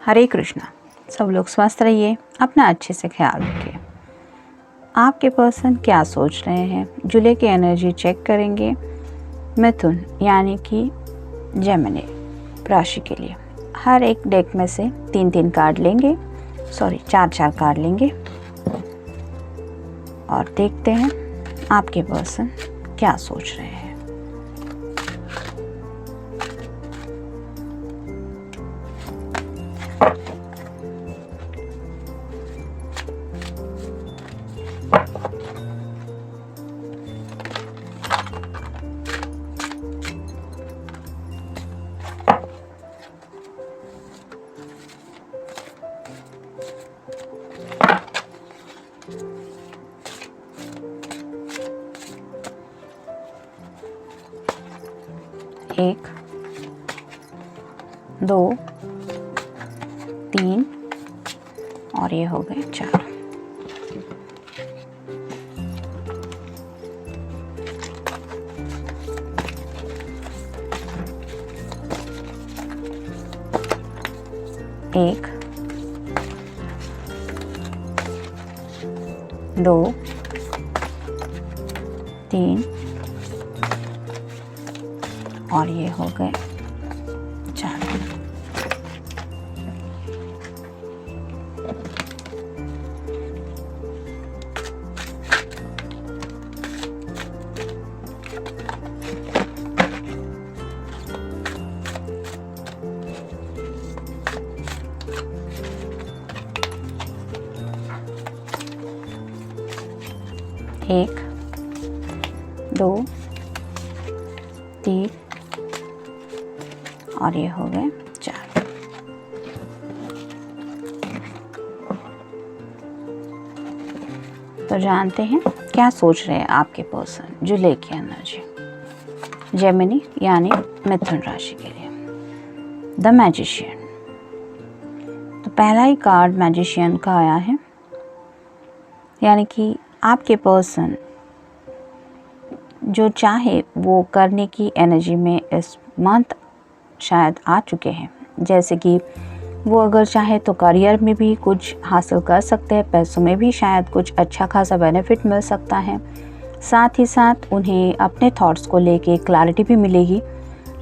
हरे कृष्णा। सब लोग स्वस्थ रहिए, अपना अच्छे से ख्याल रखिए। आपके पर्सन क्या सोच रहे हैं, जुलाई की एनर्जी चेक करेंगे। मिथुन यानी कि जेमिनी राशि के लिए हर एक डेक में से 3-3 कार्ड लेंगे, 4-4 कार्ड लेंगे और देखते हैं आपके पर्सन क्या सोच रहे हैं। एक, 2, 3 और ये हो गए 4। एक, 2, 3 और ये हो गए 4। एक, 2, 3 और ये हो गए 4। तो जानते हैं क्या सोच रहे हैं आपके पर्सन जुलाई की एनर्जी जेमिनी यानी मिथुन राशि के लिए। The magician. तो पहला ही कार्ड मैजिशियन का आया है, यानी कि आपके पर्सन जो चाहे वो करने की एनर्जी में इस मंथ शायद आ चुके हैं। जैसे कि वो अगर चाहे तो करियर में भी कुछ हासिल कर सकते हैं, पैसों में भी शायद कुछ अच्छा खासा बेनिफिट मिल सकता है। साथ ही साथ उन्हें अपने थॉट्स को लेके क्लैरिटी भी मिलेगी,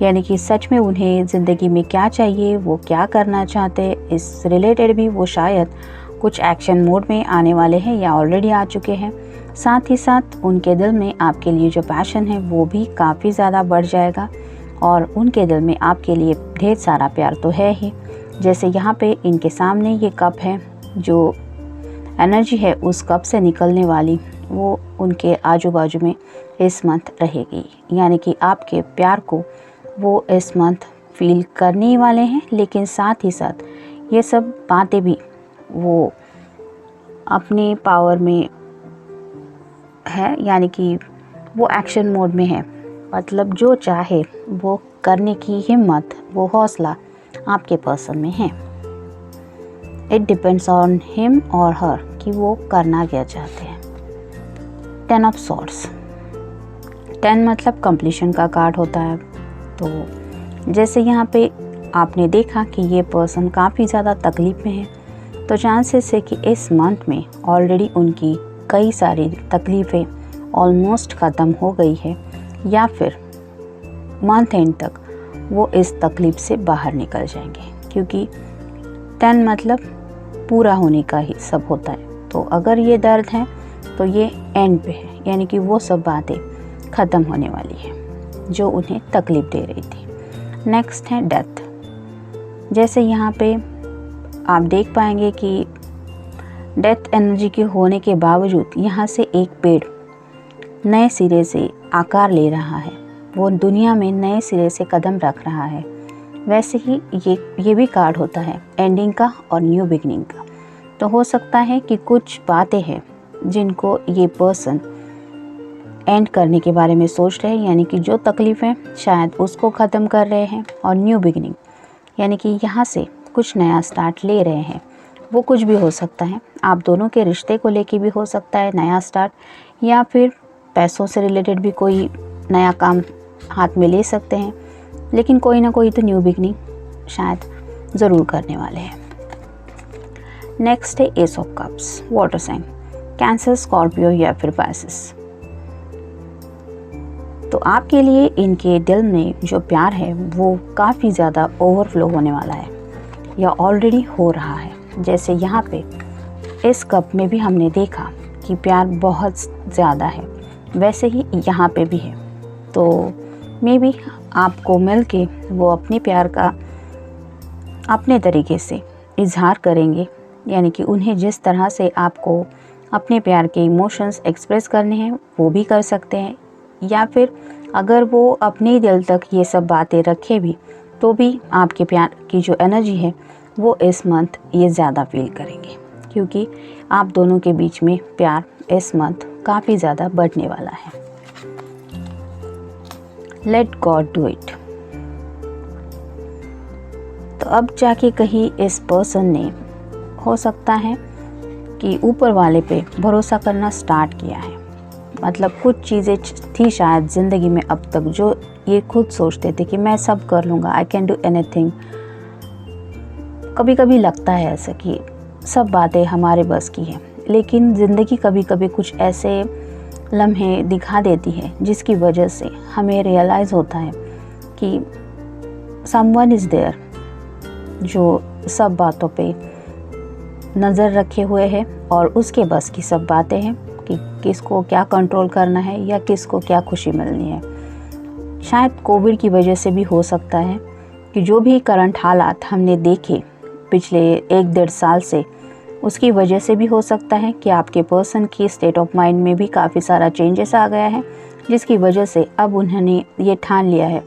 यानी कि सच में उन्हें ज़िंदगी में क्या चाहिए, वो क्या करना चाहते हैं, इस रिलेटेड भी वो शायद कुछ एक्शन मोड में आने वाले हैं या ऑलरेडी आ चुके हैं। साथ ही साथ उनके दिल में आपके लिए जो पैशन है वो भी काफ़ी ज़्यादा बढ़ जाएगा और उनके दिल में आपके लिए ढेर सारा प्यार तो है ही। जैसे यहाँ पे इनके सामने ये कप है, जो एनर्जी है उस कप से निकलने वाली वो उनके आजू बाजू में इस मंथ रहेगी, यानी कि आपके प्यार को वो इस मंथ फील करने ही वाले हैं। लेकिन साथ ही साथ ये सब बातें भी वो अपने पावर में है, यानी कि वो एक्शन मोड में है। मतलब जो चाहे वो करने की हिम्मत, वो हौसला आपके पर्सन में है। इट डिपेंड्स ऑन हिम और हर कि वो करना क्या चाहते हैं। 10 ऑफ सॉर्ड्स। 10 मतलब कंप्लीशन का कार्ड होता है। तो जैसे यहाँ पे आपने देखा कि ये पर्सन काफ़ी ज़्यादा तकलीफ़ में है, तो चांसेस है कि इस मंथ में ऑलरेडी उनकी कई सारी तकलीफ़ें ऑलमोस्ट ख़त्म हो गई है, या फिर मंथ एंड तक वो इस तकलीफ़ से बाहर निकल जाएंगे, क्योंकि 10 मतलब पूरा होने का ही सब होता है। तो अगर ये दर्द है तो ये एंड पे है, यानी कि वो सब बातें ख़त्म होने वाली है जो उन्हें तकलीफ़ दे रही थी। नेक्स्ट है डेथ। जैसे यहाँ पे आप देख पाएंगे कि डेथ एनर्जी के होने के बावजूद यहाँ से एक पेड़ नए सिरे से आकार ले रहा है, वो दुनिया में नए सिरे से कदम रख रहा है। वैसे ही ये भी कार्ड होता है एंडिंग का और न्यू बिगनिंग का। तो हो सकता है कि कुछ बातें हैं जिनको ये पर्सन एंड करने के बारे में सोच रहे हैं, यानी कि जो तकलीफ़ है शायद उसको ख़त्म कर रहे हैं, और न्यू बिगनिंग यानी कि यहाँ से कुछ नया स्टार्ट ले रहे हैं। वो कुछ भी हो सकता है, आप दोनों के रिश्ते को लेके भी हो सकता है नया स्टार्ट, या फिर पैसों से रिलेटेड भी कोई नया काम हाथ में ले सकते हैं। लेकिन कोई ना कोई तो न्यू बिगनिंग शायद ज़रूर करने वाले हैं। नेक्स्ट है ace of cups, water sign, Cancer, Scorpio या फिर पाइसेस। तो आपके लिए इनके दिल में जो प्यार है वो काफ़ी ज़्यादा ओवरफ्लो होने वाला है या ऑलरेडी हो रहा है। जैसे यहाँ पे इस कप में भी हमने देखा कि प्यार बहुत ज़्यादा है, वैसे ही यहाँ पे भी है। तो मे बी आपको मिल के वो अपने प्यार का अपने तरीके से इजहार करेंगे, यानी कि उन्हें जिस तरह से आपको अपने प्यार के इमोशंस एक्सप्रेस करने हैं वो भी कर सकते हैं, या फिर अगर वो अपने दिल तक ये सब बातें रखे भी तो भी आपके प्यार की जो एनर्जी है वो इस मंथ ये ज़्यादा फील करेंगे, क्योंकि आप दोनों के बीच में प्यार इस मंथ काफ़ी ज़्यादा बढ़ने वाला है। Let God do it. तो अब जाके कहीं इस पर्सन ने हो सकता है कि ऊपर वाले पे भरोसा करना स्टार्ट किया है। मतलब कुछ चीज़ें थी शायद ज़िंदगी में अब तक जो ये खुद सोचते थे कि मैं सब कर लूँगा, आई कैन डू एनीथिंग। कभी कभी लगता है ऐसा कि सब बातें हमारे बस की हैं, लेकिन ज़िंदगी कभी कभी कुछ ऐसे लम्हे दिखा देती है जिसकी वजह से हमें रियलाइज़ होता है कि समवन इज़ देयर जो सब बातों पे नज़र रखे हुए है और उसके बस की सब बातें हैं कि किसको क्या कंट्रोल करना है या किसको क्या खुशी मिलनी है। शायद कोविड की वजह से भी हो सकता है कि जो भी करंट हालात हमने देखे पिछले 1-1.5 साल से, उसकी वजह से भी हो सकता है कि आपके पर्सन की स्टेट ऑफ माइंड में भी काफ़ी सारा चेंजेस आ गया है, जिसकी वजह से अब उन्होंने ये ठान लिया है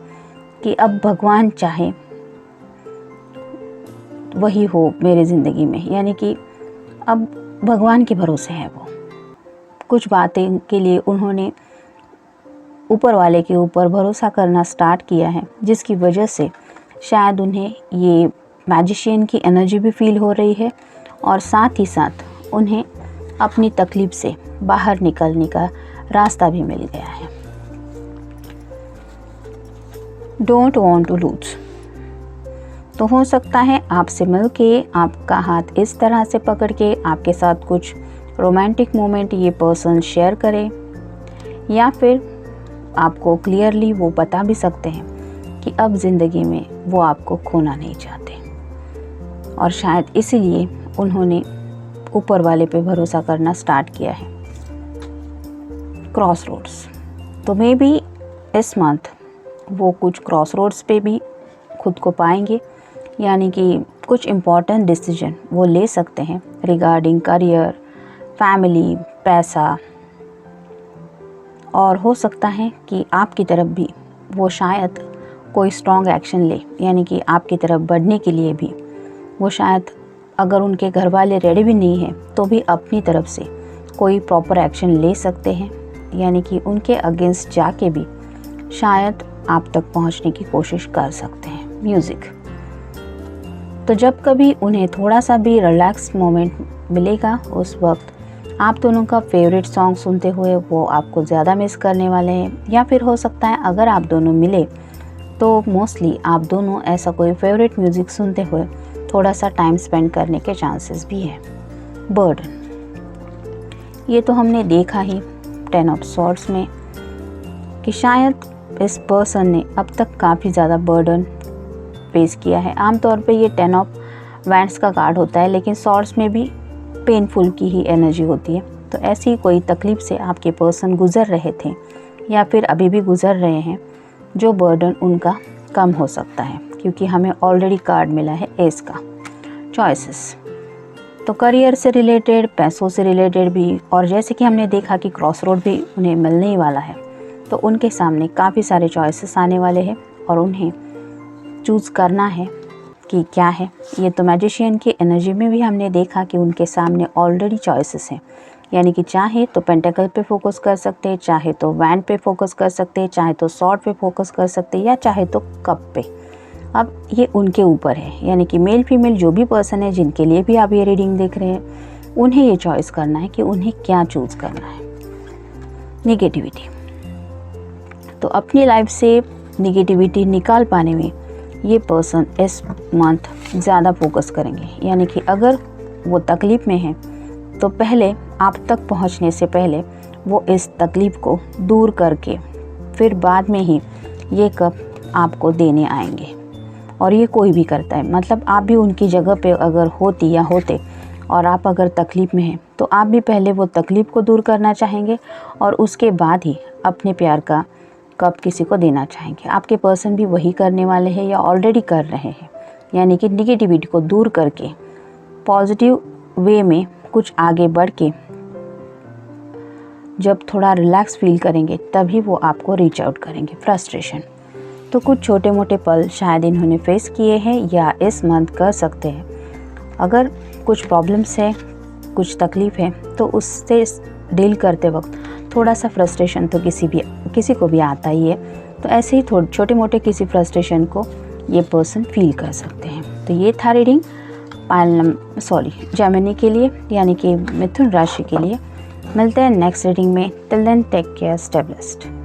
कि अब भगवान चाहे वही हो मेरे ज़िंदगी में, यानी कि अब भगवान के भरोसे है वो। कुछ बातें के लिए उन्होंने ऊपर वाले के ऊपर भरोसा करना स्टार्ट किया है, जिसकी वजह से शायद उन्हें ये मैजिशियन की एनर्जी भी फील हो रही है और साथ ही साथ उन्हें अपनी तकलीफ़ से बाहर निकलने का रास्ता भी मिल गया है। Don't want to lose. तो हो सकता है आपसे मिलके आपका हाथ इस तरह से पकड़ के आपके साथ कुछ रोमांटिक मोमेंट ये पर्सन शेयर करे, या फिर आपको क्लियरली वो बता भी सकते हैं कि अब ज़िंदगी में वो आपको खोना नहीं चाहते और शायद इसीलिए उन्होंने ऊपर वाले पे भरोसा करना स्टार्ट किया है। Crossroads. तो मे बी इस मंथ वो कुछ क्रॉस रोड्स पे भी खुद को पाएंगे, यानी कि कुछ इम्पॉर्टेंट डिसीजन वो ले सकते हैं रिगार्डिंग करियर, फैमिली, पैसा, और हो सकता है कि आपकी तरफ भी वो शायद कोई स्ट्रॉन्ग एक्शन ले, यानी कि आपकी तरफ बढ़ने के लिए भी वो शायद अगर उनके घर वाले रेडी भी नहीं हैं तो भी अपनी तरफ से कोई प्रॉपर एक्शन ले सकते हैं, यानी कि उनके अगेंस्ट जाके भी शायद आप तक पहुंचने की कोशिश कर सकते हैं। म्यूज़िक। तो जब कभी उन्हें थोड़ा सा भी रिलैक्स मोमेंट मिलेगा उस वक्त आप दोनों का फेवरेट सॉन्ग सुनते हुए वो आपको ज़्यादा मिस करने वाले हैं, या फिर हो सकता है अगर आप दोनों मिले तो मोस्टली आप दोनों ऐसा कोई फेवरेट म्यूज़िक सुनते हुए थोड़ा सा टाइम स्पेंड करने के चांसेस भी हैं। बर्डन। ये तो हमने देखा ही 10 ऑफ सॉर्ड्स में कि शायद इस पर्सन ने अब तक काफ़ी ज़्यादा बर्डन फेस किया है। आमतौर पे ये 10 ऑफ वैंड्स का कार्ड होता है, लेकिन सॉर्ड्स में भी पेनफुल की ही एनर्जी होती है। तो ऐसी कोई तकलीफ़ से आपके पर्सन गुज़र रहे थे या फिर अभी भी गुज़र रहे हैं, जो बर्डन उनका कम हो सकता है, क्योंकि हमें ऑलरेडी कार्ड मिला है एस का। चॉइसेस। तो करियर से रिलेटेड, पैसों से रिलेटेड भी, और जैसे कि हमने देखा कि क्रॉस रोड भी उन्हें मिलने ही वाला है, तो उनके सामने काफ़ी सारे चॉइसेस आने वाले हैं और उन्हें चूज़ करना है कि क्या है। ये तो मैजिशियन की एनर्जी में भी हमने देखा कि उनके सामने ऑलरेडी चॉइसेस हैं, यानी कि चाहे तो पेंटेकल पे फोकस कर सकते हैं, चाहे तो वैंड पे फोकस कर सकते हैं, चाहे तो सॉर्ड पे फोकस कर सकते हैं, या चाहे तो कप पे। अब ये उनके ऊपर है, यानी कि मेल फीमेल जो भी पर्सन है जिनके लिए भी आप ये रीडिंग देख रहे हैं, उन्हें ये चॉइस करना है कि उन्हें क्या चूज़ करना है। निगेटिविटी। तो अपनी लाइफ से निगेटिविटी निकाल पाने में ये पर्सन इस मंथ ज़्यादा फोकस करेंगे, यानी कि अगर वो तकलीफ़ में हैं, तो पहले आप तक पहुंचने से पहले वो इस तकलीफ़ को दूर करके फिर बाद में ही ये कप आपको देने आएंगे। और ये कोई भी करता है, मतलब आप भी उनकी जगह पे अगर होती या होते और आप अगर तकलीफ़ में हैं, तो आप भी पहले वो तकलीफ़ को दूर करना चाहेंगे और उसके बाद ही अपने प्यार का कप किसी को देना चाहेंगे। आपके पर्सन भी वही करने वाले हैं या ऑलरेडी कर रहे हैं, यानी कि निगेटिविटी को दूर करके पॉजिटिव वे में कुछ आगे बढ़ के जब थोड़ा रिलैक्स फील करेंगे तभी वो आपको रीच आउट करेंगे। फ्रस्ट्रेशन, तो कुछ छोटे मोटे पल शायद इन्होंने फेस किए हैं या इस मंथ कर सकते हैं। अगर कुछ प्रॉब्लम्स है, कुछ तकलीफ़ है, तो उससे डील करते वक्त थोड़ा सा फ्रस्ट्रेशन तो किसी को भी आता ही है। तो ऐसे ही थोड़े छोटे मोटे किसी फ्रस्ट्रेशन को ये पर्सन फील कर सकते हैं। तो ये था रीडिंग जेमिनी के लिए, यानी कि मिथुन राशि के लिए। मिलते हैं नेक्स्ट रीडिंग में। Till then take care, stay blessed.